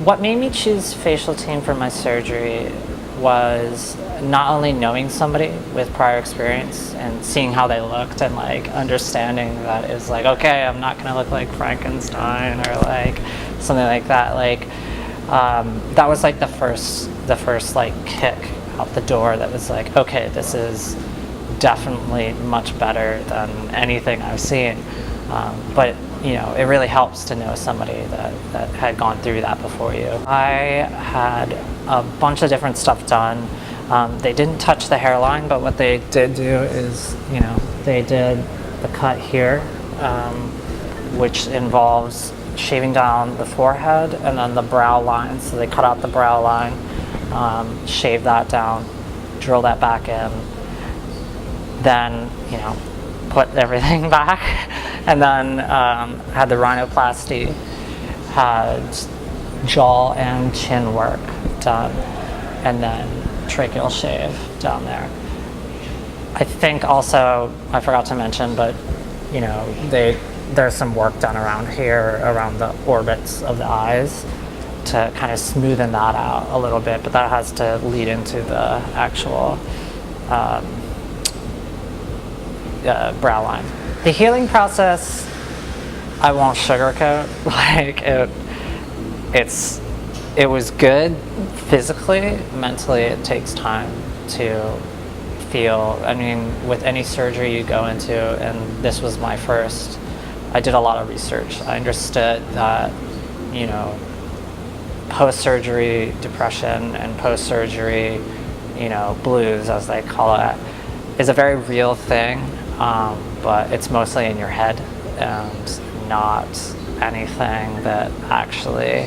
What made me choose Facialteam for my surgery was not only knowing somebody with prior experience and seeing how they looked and like understanding that it's like, okay, I'm not gonna look like Frankenstein or like something like that. Like that was like the first like kick out the door that was like, okay, this is definitely much better than anything I've seen. But you know, it really helps to know somebody that had gone through that before you. I had a bunch of different stuff done. They didn't touch the hairline, but what they did do is, you know, they did the cut here, which involves shaving down the forehead and then the brow line. So they cut out the brow line, shave that down, drill that back in, then, you know, put everything back, and then had the rhinoplasty, had jaw and chin work done, and then tracheal shave down there. I think also, I forgot to mention, but you know, there's some work done around here, around the orbits of the eyes, to kind of smoothen that out a little bit, but that has to lead into the actual brow line. The healing process, I won't sugarcoat. Like it was good physically. Mentally, it takes time to feel. I mean, with any surgery you go into, and this was my first, I did a lot of research. I understood that, you know, post-surgery depression and post-surgery, you know, blues, as they call it, is a very real thing, but it's mostly in your head and not anything that actually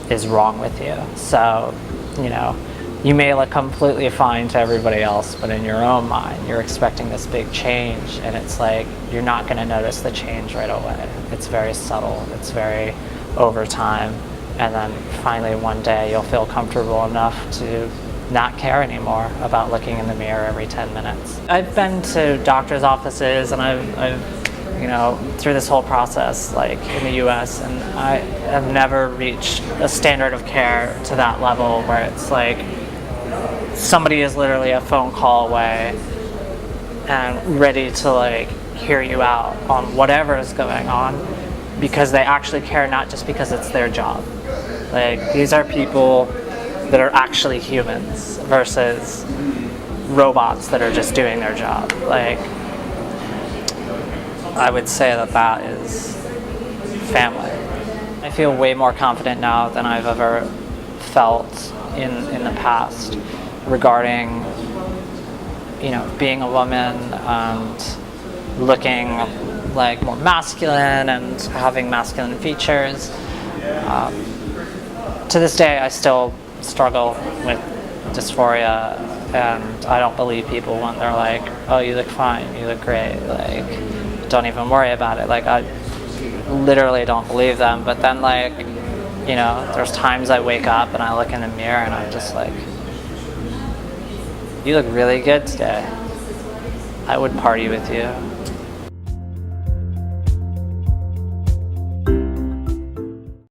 is wrong with you. So, you know, you may look completely fine to everybody else, but in your own mind, you're expecting this big change, and it's like, you're not going to notice the change right away. It's very subtle, it's very over time, and then finally one day you'll feel comfortable enough to not care anymore about looking in the mirror every 10 minutes. I've been to doctor's offices, and I've you know, through this whole process, like in the US, and I have never reached a standard of care to that level where it's like somebody is literally a phone call away and ready to like hear you out on whatever is going on, because they actually care, not just because it's their job. Like, these are people that are actually humans versus robots that are just doing their job. Like, I would say that that is family. I feel way more confident now than I've ever felt in the past regarding, you know, being a woman and looking like more masculine and having masculine features. To this day, I still struggle with dysphoria, and I don't believe people when they're like, oh, you look fine, you look great, like, don't even worry about it. Like, I literally don't believe them. But then, like, you know, there's times I wake up and I look in the mirror and I'm just like, you look really good today. I would party with you.